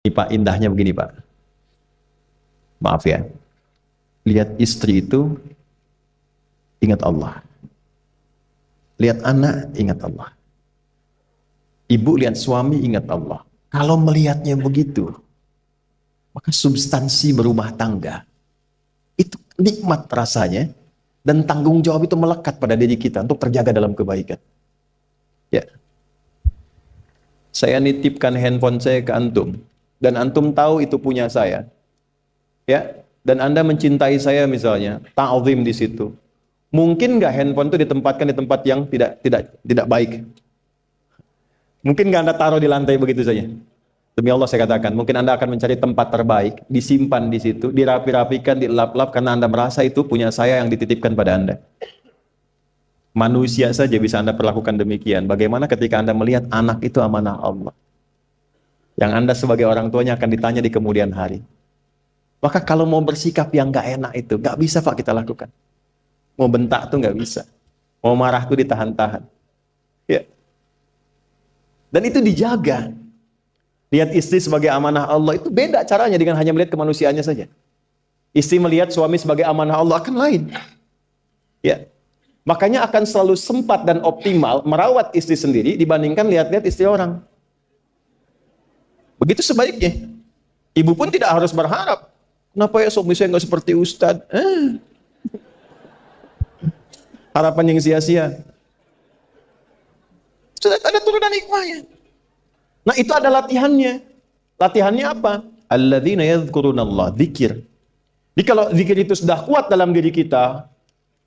Ini Pak, indahnya begini Pak. Maaf ya. Lihat istri itu, ingat Allah. Lihat anak, ingat Allah. Ibu lihat suami, ingat Allah. Kalau melihatnya begitu, maka substansi berumah tangga itu nikmat rasanya, dan tanggung jawab itu melekat pada diri kita untuk terjaga dalam kebaikan. Ya, saya nitipkan handphone saya ke antum, dan antum tahu itu punya saya. Ya, dan Anda mencintai saya misalnya, ta'zim di situ. Mungkin nggak handphone itu ditempatkan di tempat yang tidak baik? Mungkin nggak Anda taruh di lantai begitu saja? Demi Allah saya katakan, mungkin Anda akan mencari tempat terbaik, disimpan di situ, dirapi-rapikan, dilap-lap, karena Anda merasa itu punya saya yang dititipkan pada Anda. Manusia saja bisa Anda perlakukan demikian. Bagaimana ketika Anda melihat anak itu amanah Allah, yang Anda sebagai orang tuanya akan ditanya di kemudian hari. Maka kalau mau bersikap yang nggak enak itu, nggak bisa Pak kita lakukan. Mau bentak tuh nggak bisa. Mau marah tuh ditahan-tahan. Ya. Dan itu dijaga. Lihat istri sebagai amanah Allah itu beda caranya dengan hanya melihat kemanusiaannya saja. Istri melihat suami sebagai amanah Allah akan lain. Ya. Makanya akan selalu sempat dan optimal merawat istri sendiri dibandingkan lihat-lihat istri orang. Begitu sebaiknya. Ibu pun tidak harus berharap, kenapa ya suami saya nggak seperti Ustadz? Harapan yang sia-sia. Sudah ada turunan hikmahnya. Nah itu ada latihannya. Latihannya apa? Alladzina yadhkurunallah, zikir. Jadi kalau zikir itu sudah kuat dalam diri kita,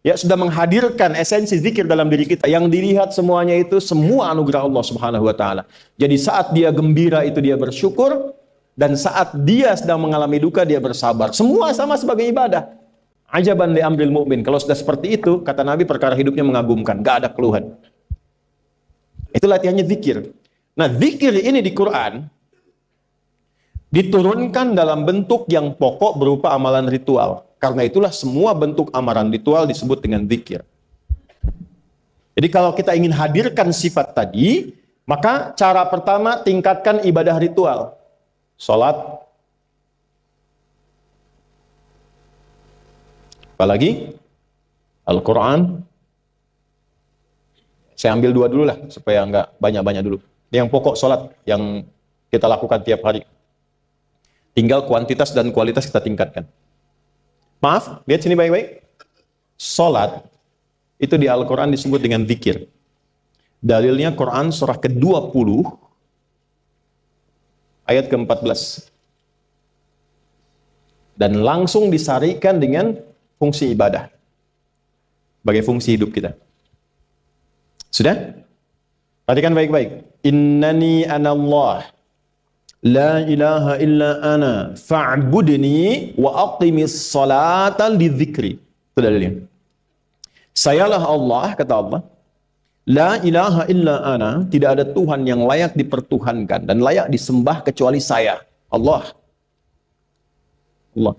ya sudah menghadirkan esensi zikir dalam diri kita, yang dilihat semuanya itu semua anugerah Allah Subhanahu wa taala. Jadi saat dia gembira itu dia bersyukur, dan saat dia sedang mengalami duka dia bersabar. Semua sama sebagai ibadah. Ajaban li amril mu'min. Kalau sudah seperti itu, kata Nabi, perkara hidupnya mengagumkan, gak ada keluhan. Itu latihannya zikir. Nah, zikir ini di Quran diturunkan dalam bentuk yang pokok berupa amalan ritual. Karena itulah semua bentuk amalan ritual disebut dengan zikir. Jadi kalau kita ingin hadirkan sifat tadi, maka cara pertama tingkatkan ibadah ritual. Salat. Apalagi? Al-Quran. Saya ambil dua dulu lah, supaya nggak banyak-banyak dulu. Yang pokok salat, yang kita lakukan tiap hari. Tinggal kuantitas dan kualitas kita tingkatkan. Maaf, lihat sini baik-baik. Salat, itu di Al-Quran disebut dengan zikir. Dalilnya Quran surah ke-20, ayat ke-14. Dan langsung disarikan dengan fungsi ibadah. Sebagai fungsi hidup kita. Sudah? Perhatikan baik-baik. Innani anallah. La ilaha illa ana fa'budni wa aqimis salata li dzikri. Itu dalilnya. Sayalah Allah, kata Allah. La ilaha illa ana, tidak ada Tuhan yang layak dipertuhankan dan layak disembah kecuali saya, Allah. Allah.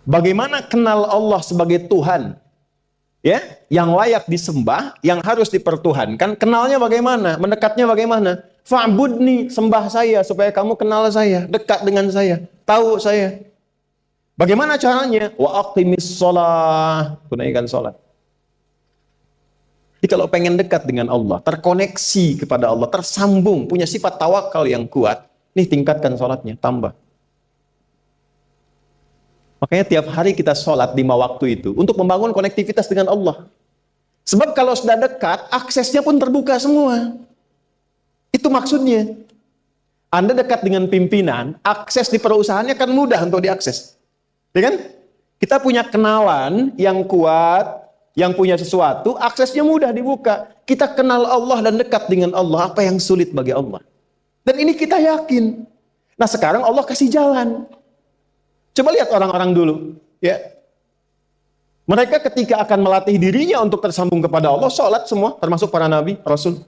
Bagaimana kenal Allah sebagai Tuhan? Ya, yang layak disembah, yang harus dipertuhankan, kenalnya bagaimana? Mendekatnya bagaimana? Fa'budni, sembah saya supaya kamu kenal saya, dekat dengan saya, tahu saya. Bagaimana caranya? Wa aqimis shalah, tunaikan salat. Jadi kalau pengen dekat dengan Allah, terkoneksi kepada Allah, tersambung, punya sifat tawakal yang kuat, nih tingkatkan salatnya, tambah. Makanya tiap hari kita sholat 5 waktu itu untuk membangun konektivitas dengan Allah. Sebab kalau sudah dekat, aksesnya pun terbuka semua. Itu maksudnya. Anda dekat dengan pimpinan, akses di perusahaannya kan mudah untuk diakses. Ya kan? Kita punya kenalan yang kuat, yang punya sesuatu, aksesnya mudah dibuka. Kita kenal Allah dan dekat dengan Allah, apa yang sulit bagi Allah. Dan ini kita yakin. Nah sekarang Allah kasih jalan. Coba lihat orang-orang dulu, ya. Mereka ketika akan melatih dirinya untuk tersambung kepada Allah, sholat semua, termasuk para nabi, rasul.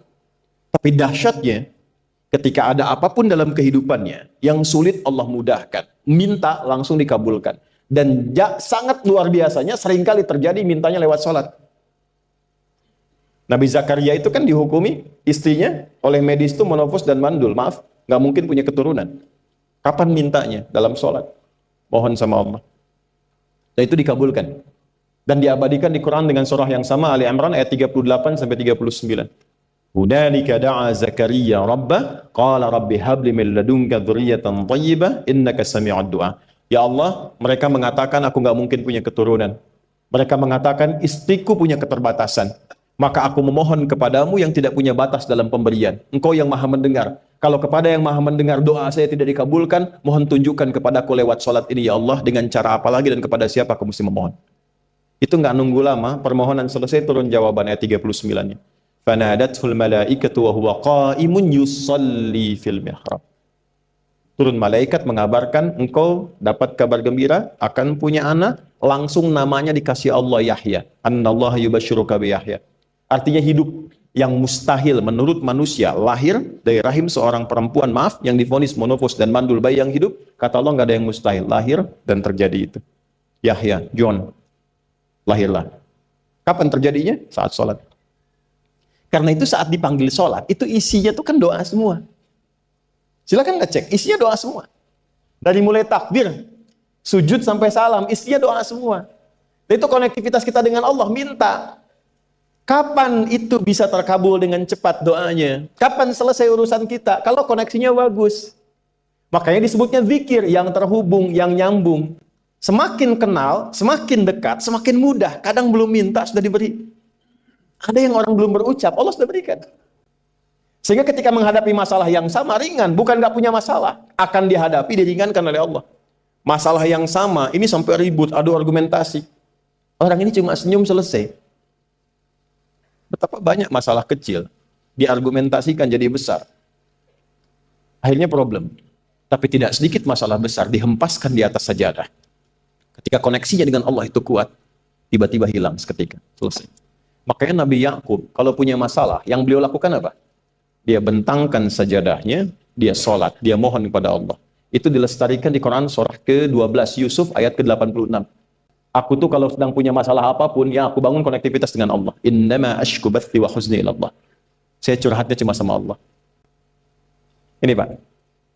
Tapi dahsyatnya, ketika ada apapun dalam kehidupannya yang sulit Allah mudahkan, minta langsung dikabulkan. Dan sangat luar biasanya, seringkali terjadi mintanya lewat sholat. Nabi Zakaria itu kan dihukumi istrinya oleh medis itu menopause dan mandul. Maaf, nggak mungkin punya keturunan. Kapan mintanya? Dalam sholat. Mohon sama Allah. Dan itu dikabulkan. Dan diabadikan di Quran dengan surah yang sama, Ali Imran ayat 38 sampai 39. Hunalika da'a Zakaria rabbah qala rabbi habli min ladunka dzurriyyatan thayyibah innaka sami'ud du'a. Ya Allah, mereka mengatakan aku nggak mungkin punya keturunan. Mereka mengatakan istriku punya keterbatasan. Maka aku memohon kepadamu yang tidak punya batas dalam pemberian. Engkau yang maha mendengar. Kalau kepada yang maha mendengar doa saya tidak dikabulkan, mohon tunjukkan kepadaku lewat salat ini ya Allah dengan cara apa lagi dan kepada siapa aku mesti memohon. Itu nggak nunggu lama, permohonan selesai turun jawaban ayat 39-nya. Fanadatul malaikatu wa huwa qa'imun yusalli fil mihrab. Turun malaikat mengabarkan engkau dapat kabar gembira akan punya anak, langsung namanya dikasih Allah Yahya. Annallaha yubashshiruka bi Yahya. Artinya hidup yang mustahil menurut manusia lahir dari rahim seorang perempuan, maaf, yang divonis monofos dan mandul bayi yang hidup, kata Allah nggak ada yang mustahil, lahir dan terjadi itu. Yahya, John, lahirlah. Kapan terjadinya? Saat sholat. Karena itu saat dipanggil sholat, itu isinya tuh kan doa semua. Silakan ngecek, isinya doa semua. Dari mulai takbir, sujud sampai salam, isinya doa semua. Dan itu konektivitas kita dengan Allah, minta. Kapan itu bisa terkabul dengan cepat doanya? Kapan selesai urusan kita? Kalau koneksinya bagus. Makanya disebutnya zikir, yang terhubung, yang nyambung. Semakin kenal, semakin dekat, semakin mudah. Kadang belum minta, sudah diberi. Ada yang orang belum berucap, Allah sudah berikan. Sehingga ketika menghadapi masalah yang sama, ringan. Bukan nggak punya masalah. Akan dihadapi, diringankan oleh Allah. Masalah yang sama, ini sampai ribut, adu argumentasi. Orang ini cuma senyum selesai. Betapa banyak masalah kecil diargumentasikan jadi besar. Akhirnya problem. Tapi tidak sedikit masalah besar dihempaskan di atas sajadah. Ketika koneksinya dengan Allah itu kuat, tiba-tiba hilang seketika. Selesai. Makanya Nabi Yakub kalau punya masalah, yang beliau lakukan apa? Dia bentangkan sajadahnya, dia sholat, dia mohon kepada Allah. Itu dilestarikan di Quran surah ke-12 Yusuf ayat ke-86. Aku tuh kalau sedang punya masalah apapun, ya aku bangun konektivitas dengan Allah. Innama ashku bathi wa huzni ilallah. Saya curhatnya cuma sama Allah. Ini Pak,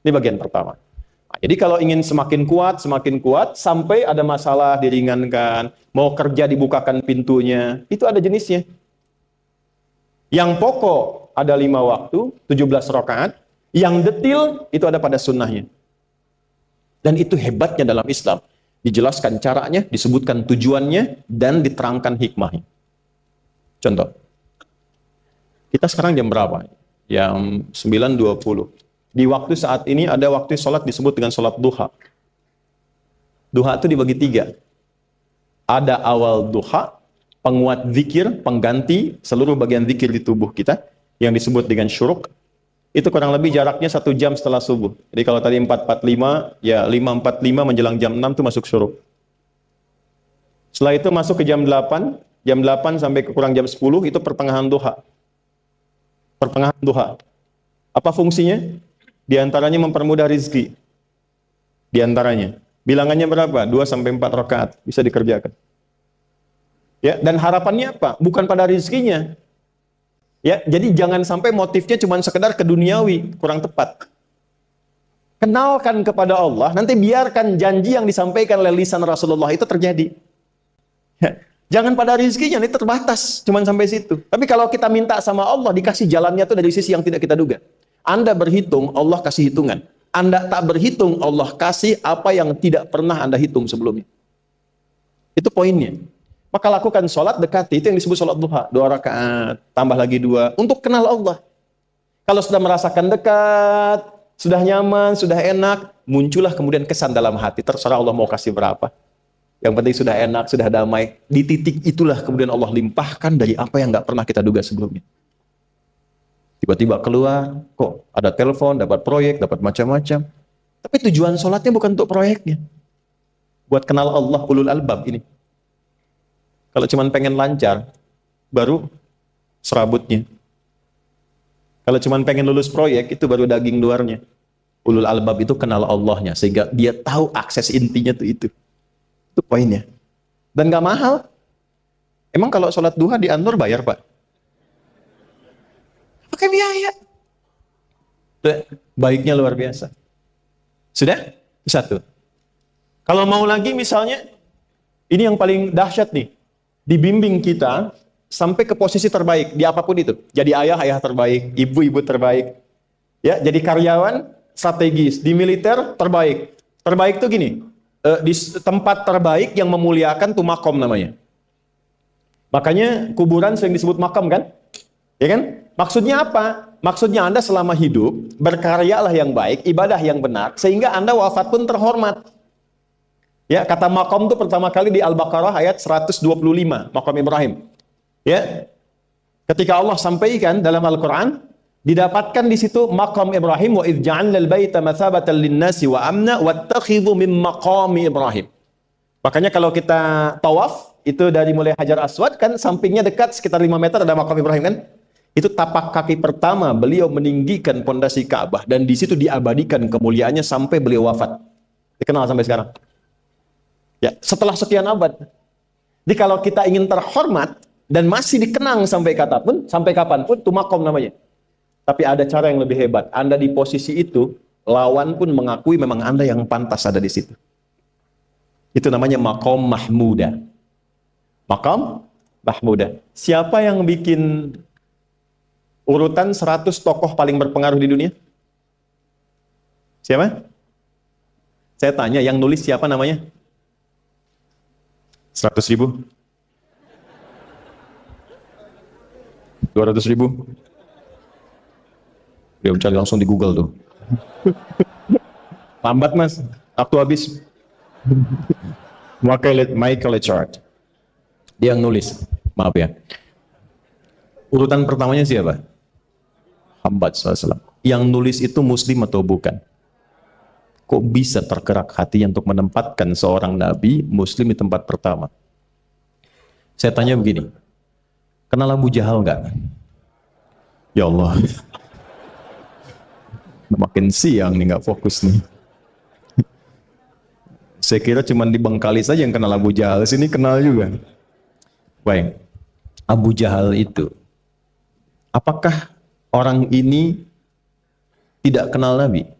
ini bagian pertama. Nah, jadi kalau ingin semakin kuat, sampai ada masalah diringankan, mau kerja dibukakan pintunya, itu ada jenisnya. Yang pokok ada 5 waktu, 17 rakaat, yang detil itu ada pada sunnahnya. Dan itu hebatnya dalam Islam. Dijelaskan caranya, disebutkan tujuannya, dan diterangkan hikmahnya. Contoh, kita sekarang jam berapa? Jam 9.20. Di waktu saat ini ada waktu sholat disebut dengan sholat duha. Duha itu dibagi 3. Ada awal duha, penguat zikir, pengganti seluruh bagian zikir di tubuh kita, yang disebut dengan syuruk. Itu kurang lebih jaraknya 1 jam setelah subuh. Jadi kalau tadi 4.45, ya 5.45 menjelang jam 6 itu masuk syuruk. Setelah itu masuk ke jam 8 sampai ke kurang jam 10 itu pertengahan duha. Pertengahan duha. Apa fungsinya? Di antaranya mempermudah rizki. Di antaranya. Bilangannya berapa? 2 sampai 4 rakaat bisa dikerjakan. Ya, dan harapannya apa? Bukan pada rizkinya. Ya, jadi jangan sampai motifnya cuma sekedar keduniawi, kurang tepat. Kenalkan kepada Allah, nanti biarkan janji yang disampaikan oleh lisan Rasulullah itu terjadi. Ya, jangan pada rizkinya, ini terbatas, cuma sampai situ. Tapi kalau kita minta sama Allah, dikasih jalannya itu dari sisi yang tidak kita duga. Anda berhitung, Allah kasih hitungan. Anda tak berhitung, Allah kasih apa yang tidak pernah Anda hitung sebelumnya. Itu poinnya. Maka lakukan sholat dekati, itu yang disebut sholat duha. 2 rakaat, tambah lagi 2, untuk kenal Allah. Kalau sudah merasakan dekat, sudah nyaman, sudah enak, muncullah kemudian kesan dalam hati, terserah Allah mau kasih berapa. Yang penting sudah enak, sudah damai. Di titik itulah kemudian Allah limpahkan dari apa yang nggak pernah kita duga sebelumnya. Tiba-tiba keluar, kok ada telepon, dapat proyek, dapat macam-macam. Tapi tujuan sholatnya bukan untuk proyeknya. Buat kenal Allah, ulul albab ini. Kalau cuma pengen lancar, baru serabutnya. Kalau cuma pengen lulus proyek, itu baru daging luarnya. Ulul albab itu kenal Allahnya, sehingga dia tahu akses intinya tuh itu. Itu poinnya. Dan gak mahal. Emang kalau sholat duha di Anur bayar Pak? Pakai biaya. Baiknya luar biasa. Sudah? Satu. Kalau mau lagi misalnya, ini yang paling dahsyat nih. Dibimbing kita sampai ke posisi terbaik di apapun itu. Jadi ayah terbaik, ibu terbaik. Ya, jadi karyawan strategis, di militer terbaik. Terbaik tuh gini, di tempat terbaik yang memuliakan tuh makom namanya. Makanya kuburan sering disebut makam kan? Ya kan? Maksudnya apa? Maksudnya Anda selama hidup berkaryalah yang baik, ibadah yang benar, sehingga Anda wafat pun terhormat. Ya, kata makom itu pertama kali di Al-Baqarah ayat 125, makom Ibrahim. Ya. Ketika Allah sampaikan dalam Al-Qur'an, didapatkan di situ makom Ibrahim, wa idz ja'alnal baita matsabatan lin-nasi wa amna wattakhidhu min maqami Ibrahim. Makanya kalau kita tawaf, itu dari mulai Hajar Aswad kan sampingnya dekat sekitar 5 meter ada makom Ibrahim kan? Itu tapak kaki pertama beliau meninggikan pondasi Ka'bah dan di situ diabadikan kemuliaannya sampai beliau wafat. Dikenal sampai sekarang. Ya, setelah sekian abad. Jadi kalau kita ingin terhormat dan masih dikenang sampai kapanpun, itu makom namanya. Tapi ada cara yang lebih hebat. Anda di posisi itu, lawan pun mengakui memang Anda yang pantas ada di situ. Itu namanya makom mahmuda. Makom mahmuda. Siapa yang bikin urutan 100 tokoh paling berpengaruh di dunia? Siapa? Saya tanya, yang nulis siapa namanya? 100.000? 200.000? Dia cari langsung di Google tuh. Lambat mas, waktu habis. Michael Chart. Dia yang nulis, maaf ya. Urutan pertamanya siapa? Muhammad SAW. Yang nulis itu muslim atau bukan? Kok bisa tergerak hatinya untuk menempatkan seorang nabi muslim di tempat pertama? Saya tanya begini, kenal Abu Jahal nggak? Ya Allah, makin siang nih nggak fokus nih. Saya kira cuma di Bengkalis saja yang kenal Abu Jahal, sini kenal juga. Baik, Abu Jahal itu, apakah orang ini tidak kenal Nabi?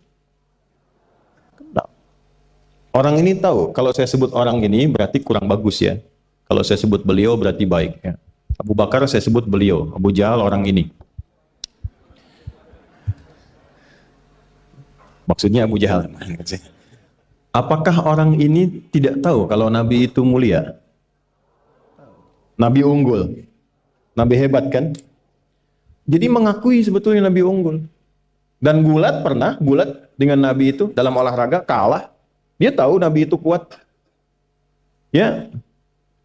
Orang ini tahu, kalau saya sebut orang ini berarti kurang bagus ya. Kalau saya sebut beliau berarti baik ya. Abu Bakar saya sebut beliau, Abu Jahal orang ini. Maksudnya Abu Jahal. Apakah orang ini tidak tahu kalau Nabi itu mulia? Nabi unggul. Nabi hebat kan? Jadi mengakui sebetulnya Nabi unggul. Dan gulat dengan Nabi itu dalam olahraga kalah. Dia tahu Nabi itu kuat. Ya.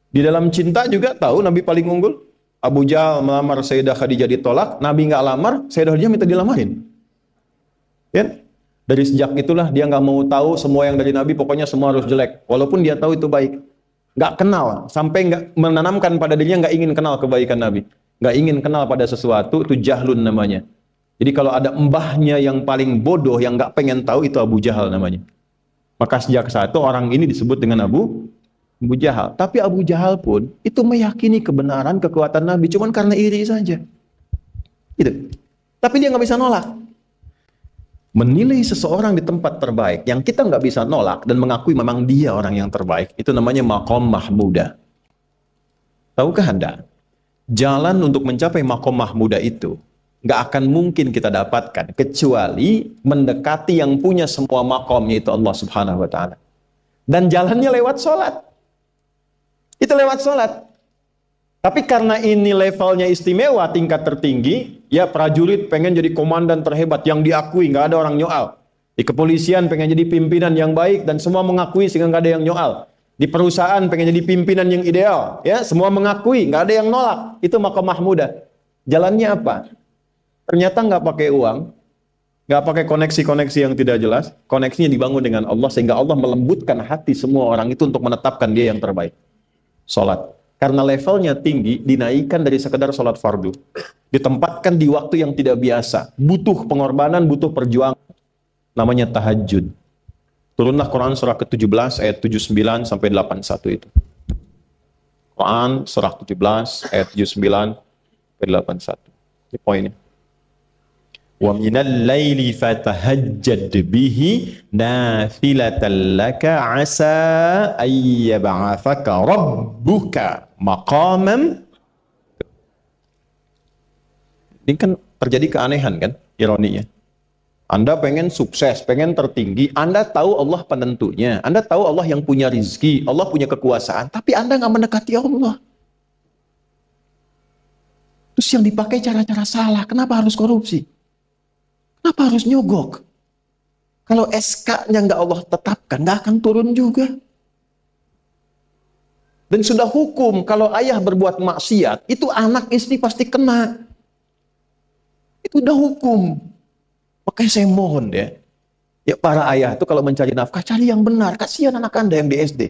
Di dalam cinta juga tahu Nabi paling unggul. Abu Jahal melamar Sayyidah Khadijah ditolak, Nabi nggak lamar, Sayyidah Khadijah minta dilamarin. Ya. Dari sejak itulah dia nggak mau tahu semua yang dari Nabi, pokoknya semua harus jelek. Walaupun dia tahu itu baik. Nggak kenal, sampai nggak menanamkan pada dirinya nggak ingin kenal kebaikan Nabi. Nggak ingin kenal pada sesuatu, itu jahlun namanya. Jadi kalau ada mbahnya yang paling bodoh, yang nggak pengen tahu, itu Abu Jahal namanya. Maka sejak saat itu orang ini disebut dengan Abu Jahal. Tapi Abu Jahal pun itu meyakini kebenaran, kekuatan Nabi, cuman karena iri saja. Gitu. Tapi dia nggak bisa nolak. Menilai seseorang di tempat terbaik yang kita nggak bisa nolak dan mengakui memang dia orang yang terbaik, itu namanya maqam mahmuda. Tahukah Anda? Jalan untuk mencapai maqam mahmuda itu nggak akan mungkin kita dapatkan kecuali mendekati yang punya semua maqam, yaitu Allah Subhanahu wa taala. Dan jalannya lewat sholat. Itu lewat sholat. Tapi karena ini levelnya istimewa, tingkat tertinggi, ya prajurit pengen jadi komandan terhebat yang diakui, nggak ada orang nyoal. Di kepolisian pengen jadi pimpinan yang baik dan semua mengakui sehingga nggak ada yang nyoal. Di perusahaan pengen jadi pimpinan yang ideal, ya semua mengakui, nggak ada yang nolak. Itu maqam mahmudah. Jalannya apa? Ternyata nggak pakai uang, nggak pakai koneksi-koneksi yang tidak jelas. Koneksinya dibangun dengan Allah sehingga Allah melembutkan hati semua orang itu untuk menetapkan dia yang terbaik. Sholat. Karena levelnya tinggi, dinaikkan dari sekedar sholat fardu. Ditempatkan di waktu yang tidak biasa. Butuh pengorbanan, butuh perjuangan. Namanya tahajud. Turunlah Quran surah ke-17 ayat 79 sampai 81 itu. Quran surah ke-17 ayat 79 sampai 81. Ini poinnya. Wa minal laili fatahajjad bihi nafilatan laka asa ayyab'athaka rabbuka maqamam. Ini kan terjadi keanehan kan, ironinya. Anda pengen sukses, pengen tertinggi, Anda tahu Allah penentunya, Anda tahu Allah yang punya rizki, Allah punya kekuasaan, tapi Anda nggak mendekati Allah. Terus yang dipakai cara-cara salah, kenapa harus korupsi? Kenapa harus nyogok? Kalau SK-nya nggak Allah tetapkan, nggak akan turun juga. Dan sudah hukum, kalau ayah berbuat maksiat, itu anak istri pasti kena. Itu udah hukum. Makanya saya mohon ya para ayah itu kalau mencari nafkah, cari yang benar. Kasihan anak Anda yang di SD.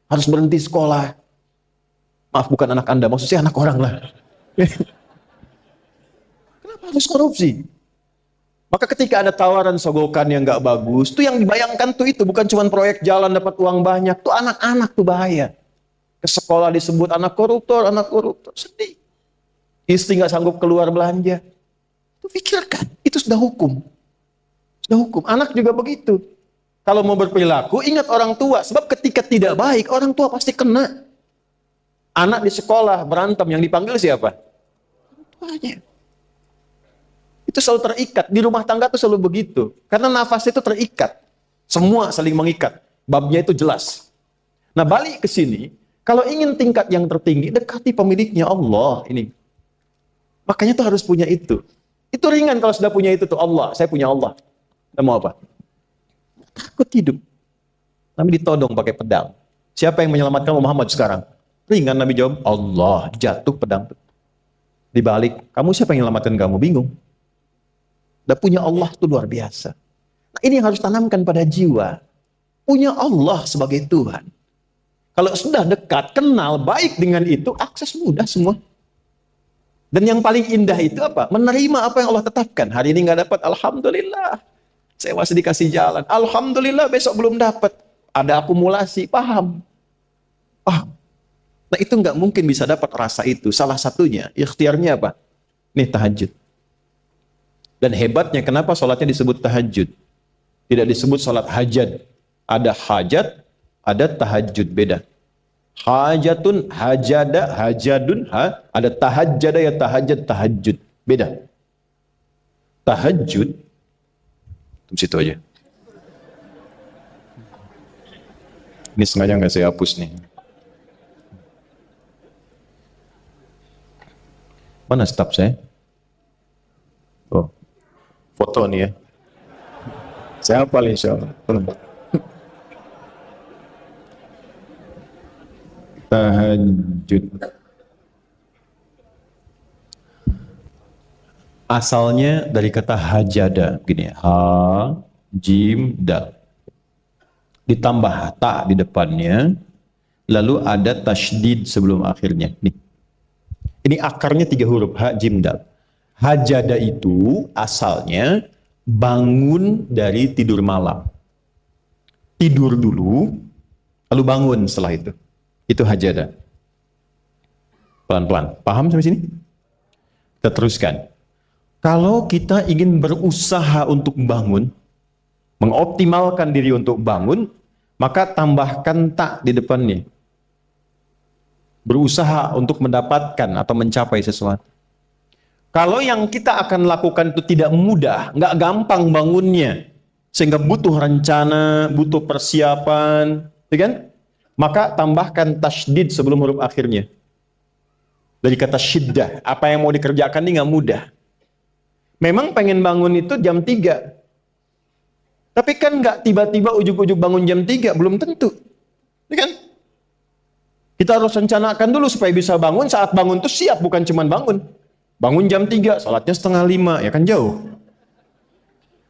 Harus berhenti sekolah. Maaf, bukan anak Anda, maksudnya anak orang lah. Kenapa harus korupsi? Maka ketika ada tawaran sogokan yang nggak bagus, tuh yang dibayangkan tuh itu bukan cuma proyek jalan dapat uang banyak, tuh anak-anak tuh bahaya. Ke sekolah disebut anak koruptor, sedih. Istri nggak sanggup keluar belanja. Tuh pikirkan, itu sudah hukum. Sudah hukum. Anak juga begitu. Kalau mau berperilaku, ingat orang tua. Sebab ketika tidak baik, orang tua pasti kena. Anak di sekolah berantem, yang dipanggil siapa? Orang tuanya. Itu selalu terikat. Di rumah tangga itu selalu begitu. Karena nafas itu terikat. Semua saling mengikat. Babnya itu jelas. Nah, balik ke sini. Kalau ingin tingkat yang tertinggi, dekati pemiliknya Allah. Ini. Makanya tuh harus punya itu. Itu ringan kalau sudah punya itu tuh Allah. Saya punya Allah. Kita mau apa? Takut hidup. Nabi ditodong pakai pedang. Siapa yang menyelamatkan Muhammad sekarang? Ringan Nabi jawab, Allah. Jatuh pedang. Dibalik, kamu siapa yang menyelamatkan kamu? Bingung. Dan punya Allah itu luar biasa. Nah, ini yang harus tanamkan pada jiwa. Punya Allah sebagai Tuhan. Kalau sudah dekat, kenal, baik dengan itu, akses mudah semua. Dan yang paling indah itu apa? Menerima apa yang Allah tetapkan. Hari ini nggak dapat, alhamdulillah. Saya masih dikasih jalan. Alhamdulillah, besok belum dapat. Ada akumulasi, paham. Nah, itu nggak mungkin bisa dapat rasa itu. Salah satunya, ikhtiarnya apa? Nih, tahajud. Dan hebatnya kenapa sholatnya disebut tahajud? Tidak disebut sholat hajat. Ada hajat, ada tahajud, beda. Hajatun, hajada, hajadun, ada tahajjada ya tahajud, tahajud. Beda. Tahajud, tunggu situ aja. Ini sengaja nggak saya hapus nih. Mana staf saya? Oh. Foto nih ya. Saya hafal insya Allah. Tahajud. Asalnya dari kata hajada. Begini ya. Ha, jim, dal. Ditambah ta di depannya. Lalu ada tasydid sebelum akhirnya. Nih. Ini akarnya 3 huruf. Ha, jim, dal. Hajada itu asalnya bangun dari tidur malam. Tidur dulu, lalu bangun setelah itu. Itu hajada. Pelan-pelan. Paham sampai sini? Kita teruskan. Kalau kita ingin berusaha untuk bangun, mengoptimalkan diri untuk bangun, maka tambahkan tak di depannya. Berusaha untuk mendapatkan atau mencapai sesuatu. Kalau yang kita akan lakukan itu tidak mudah, nggak gampang bangunnya, sehingga butuh rencana, butuh persiapan, ya kan? Maka tambahkan tasydid sebelum huruf akhirnya. Dari kata syiddah, apa yang mau dikerjakan ini nggak mudah. Memang pengen bangun itu jam 3. Tapi kan nggak tiba-tiba ujuk-ujuk bangun jam 3, belum tentu. Ya kan? Kita harus rencanakan dulu supaya bisa bangun, saat bangun itu siap, bukan cuma bangun. Bangun jam 3, salatnya 4:30, ya kan jauh.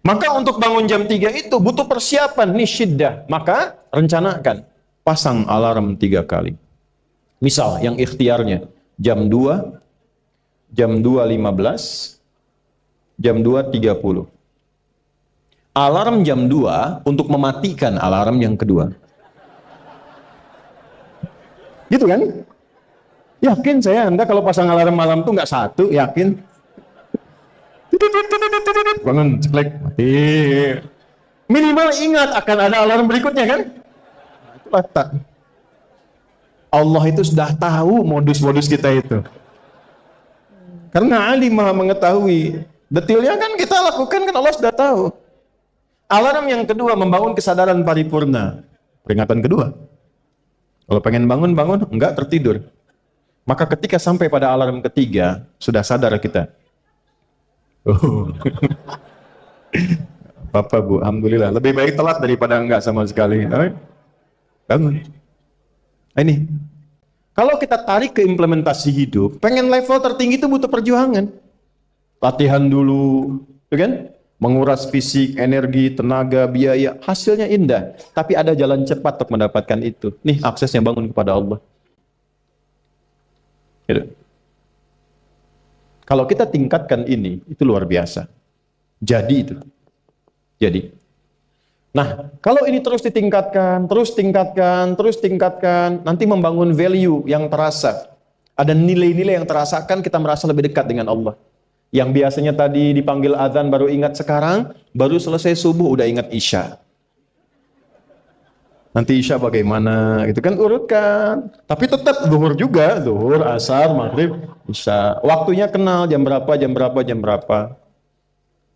Maka untuk bangun jam 3 itu butuh persiapan, nih syiddah. Maka rencanakan, pasang alarm 3 kali. Misal yang ikhtiarnya jam 2, jam 2.15, jam 2.30. Alarm jam 2 untuk mematikan alarm yang kedua. Gitu kan? Yakin saya, Anda kalau pasang alarm malam tuh nggak 1, yakin? Bangun, ceklek, mati. Minimal ingat akan ada alarm berikutnya kan? Nah, itulah tak. Allah itu sudah tahu modus-modus kita itu. Karena alim maha mengetahui. Detailnya kan kita lakukan kan Allah sudah tahu. Alarm yang kedua, membangun kesadaran paripurna. Peringatan kedua. Kalau pengen bangun, enggak tertidur. Maka ketika sampai pada alarm ketiga, sudah sadar kita. Oh. Bapak Bu, alhamdulillah. Lebih baik telat daripada enggak sama sekali. Bangun. Ini. Kalau kita tarik ke implementasi hidup, pengen level tertinggi itu butuh perjuangan. Latihan dulu, kan? Menguras fisik, energi, tenaga, biaya. Hasilnya indah. Tapi ada jalan cepat untuk mendapatkan itu. Nih aksesnya, bangun kepada Allah. Gitu. Kalau kita tingkatkan ini, itu luar biasa. Jadi itu. Jadi. Nah, kalau ini terus ditingkatkan, terus tingkatkan, nanti membangun value yang terasa. Ada nilai-nilai yang terasakan, kita merasa lebih dekat dengan Allah. Yang biasanya tadi dipanggil azan baru ingat sekarang, baru selesai subuh udah ingat isya. Nanti isya bagaimana, gitu kan, urutkan. Tapi tetap zuhur juga, zuhur, asar, maghrib, isya. Waktunya kenal, jam berapa.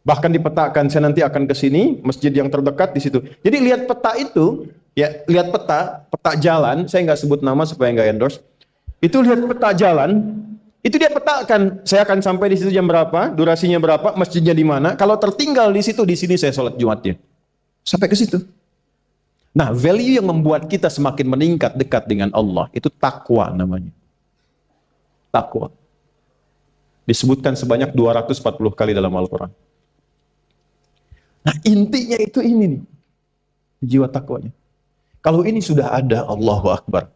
Bahkan dipetakan, saya nanti akan ke sini, masjid yang terdekat di situ. Jadi lihat peta itu, ya lihat peta jalan, saya nggak sebut nama supaya nggak endorse. Itu lihat peta jalan, itu dia petakan, saya akan sampai di situ jam berapa, durasinya berapa, masjidnya di mana. Kalau tertinggal di situ, di sini saya sholat Jumatnya. Sampai ke situ. Nah, value yang membuat kita semakin meningkat dekat dengan Allah, itu takwa namanya. Takwa. Disebutkan sebanyak 240 kali dalam Al-Quran. Nah, intinya itu ini nih. Jiwa takwanya. Kalau ini sudah ada, Allahu Akbar.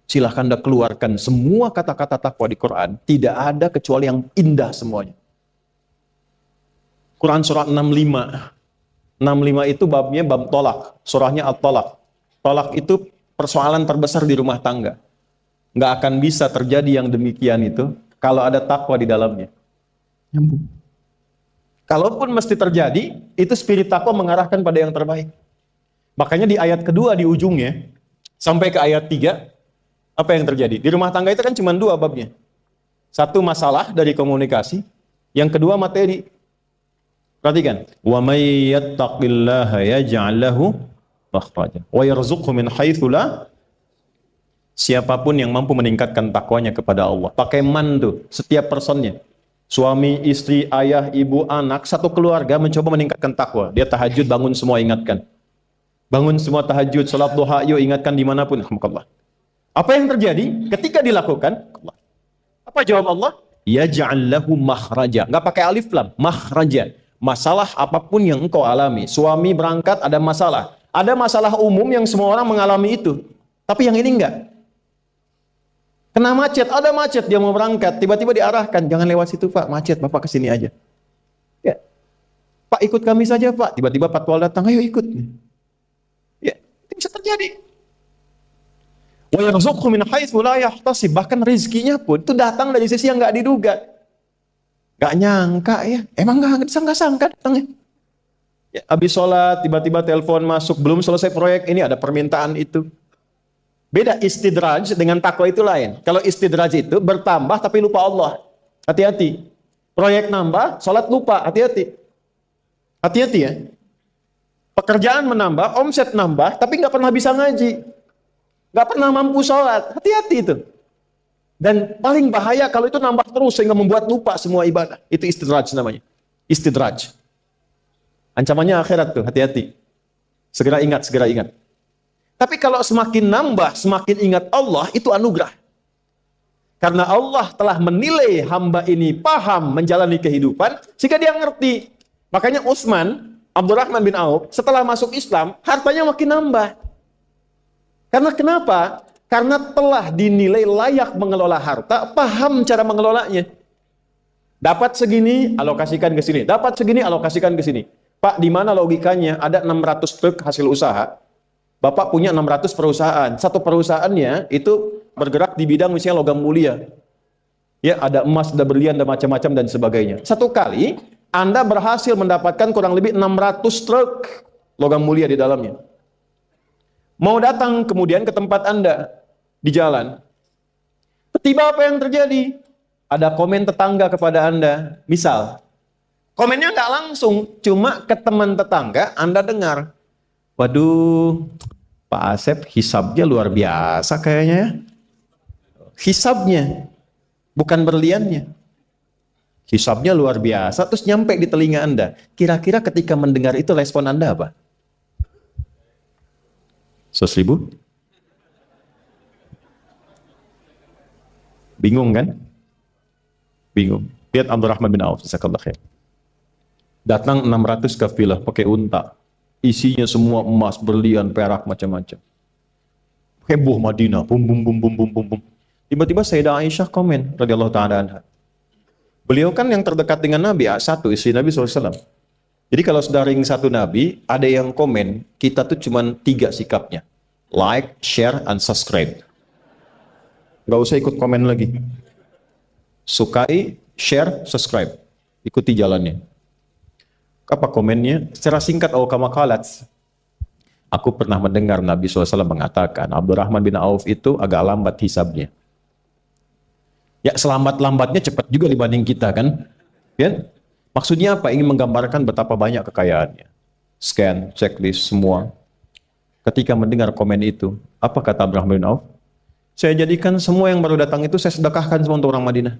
Silahkan Anda keluarkan semua kata-kata takwa di Quran. Tidak ada kecuali yang indah semuanya. Quran surah 65. 65 itu babnya bab tolak. Surahnya At-Tolak. Tolak itu persoalan terbesar di rumah tangga. Nggak akan bisa terjadi yang demikian itu kalau ada takwa di dalamnya. Nyambung. Kalaupun mesti terjadi, itu spirit takwa mengarahkan pada yang terbaik. Makanya di ayat kedua di ujungnya, sampai ke ayat 3, apa yang terjadi? Di rumah tangga itu kan cuma 2 babnya. Satu masalah dari komunikasi, yang kedua materi. Perhatikan. Wa may yattaqillaha yaj'al lahu makhraja wa yarzuqhu min haitsu la. Siapapun yang mampu meningkatkan takwanya kepada Allah. Pakai man tuh, setiap personnya. Suami, istri, ayah, ibu, anak, satu keluarga mencoba meningkatkan takwa. Dia tahajud, bangun semua ingatkan. Bangun semua tahajud, salat duha, yuk ingatkan dimanapun. Alhamdulillah. Apa yang terjadi? Ketika dilakukan, apa jawab Allah? Yaj'al lahu makhraja. Nggak pakai alif lam, makhraja. Masalah apapun yang engkau alami. Suami berangkat ada masalah. Ada masalah umum yang semua orang mengalami itu. Tapi yang ini enggak. Kena macet, ada macet, dia mau berangkat, tiba-tiba diarahkan, jangan lewat situ Pak, macet, Bapak kesini aja. Ya. Pak ikut kami saja Pak, tiba-tiba patwal datang, ayo ikut. Ya, itu bisa terjadi. Wa yarzuqhu min haitsu la yahtasib, bahkan rezekinya pun itu datang dari sisi yang enggak diduga. Enggak nyangka ya, emang enggak disangka-sangka datangnya. Ya, habis sholat, tiba-tiba telepon masuk, belum selesai proyek, ini ada permintaan itu. Beda istidraj dengan takwa itu lain. Kalau istidraj itu bertambah tapi lupa Allah. Hati-hati. Proyek nambah, sholat lupa. Hati-hati. Hati-hati ya. Pekerjaan menambah, omset nambah, tapi nggak pernah bisa ngaji. Nggak pernah mampu sholat. Hati-hati itu. Dan paling bahaya kalau itu nambah terus sehingga membuat lupa semua ibadah. Itu istidraj namanya. Istidraj. Ancamannya akhirat tuh, hati-hati. Segera ingat, segera ingat. Tapi kalau semakin nambah, semakin ingat Allah, itu anugerah. Karena Allah telah menilai hamba ini paham menjalani kehidupan, sehingga dia ngerti. Makanya Utsman, Abdurrahman bin Auf, setelah masuk Islam, hartanya makin nambah. Karena kenapa? Karena telah dinilai layak mengelola harta, paham cara mengelolanya. Dapat segini, alokasikan ke sini. Dapat segini, alokasikan ke sini. Pak, di mana logikanya? Ada 600 truk hasil usaha. Bapak punya 600 perusahaan. Satu perusahaannya itu bergerak di bidang misalnya logam mulia. Ya, ada emas, ada berlian, ada macam-macam dan sebagainya. Satu kali Anda berhasil mendapatkan kurang lebih 600 truk logam mulia di dalamnya. Mau datang kemudian ke tempat Anda di jalan. Tiba apa yang terjadi? Ada komen tetangga kepada Anda. Misal, komennya nggak langsung, cuma ke teman tetangga Anda dengar. Waduh, Pak Asep hisabnya luar biasa kayaknya ya. Hisabnya, bukan berliannya. Hisabnya luar biasa, terus nyampe di telinga Anda. Kira-kira ketika mendengar itu respon Anda apa? 100.000? Bingung kan? Bingung. Lihat Abdurrahman bin Auf, jazakallahu khair. Datang 600 kafilah pakai unta. Isinya semua emas, berlian, perak, macam-macam. Heboh Madinah, bum bum bum bum bum bum bum. Tiba-tiba Sayyidah Aisyah komen radhiyallahu ta'ala anha. Beliau kan yang terdekat dengan Nabi, satu istri Nabi SAW. Jadi kalau sudah ring satu Nabi, ada yang komen, kita tuh cuma 3 sikapnya. Like, share, and subscribe. Gak usah ikut komen lagi. Sukai, share, subscribe. Ikuti jalannya. Apa komennya? Secara singkat, kama qalat. Aku pernah mendengar Nabi SAW mengatakan, Abdurrahman bin Auf itu agak lambat hisabnya. Ya selambat-lambatnya cepat juga dibanding kita kan. Ya? Maksudnya apa? Ingin menggambarkan betapa banyak kekayaannya. Scan, checklist, semua. Ketika mendengar komen itu, apa kata Abdurrahman bin Auf? Saya jadikan semua yang baru datang itu saya sedekahkan semua untuk orang Madinah.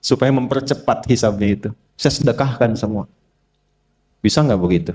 Supaya mempercepat hisabnya itu. Saya sedekahkan semua. Bisa nggak begitu?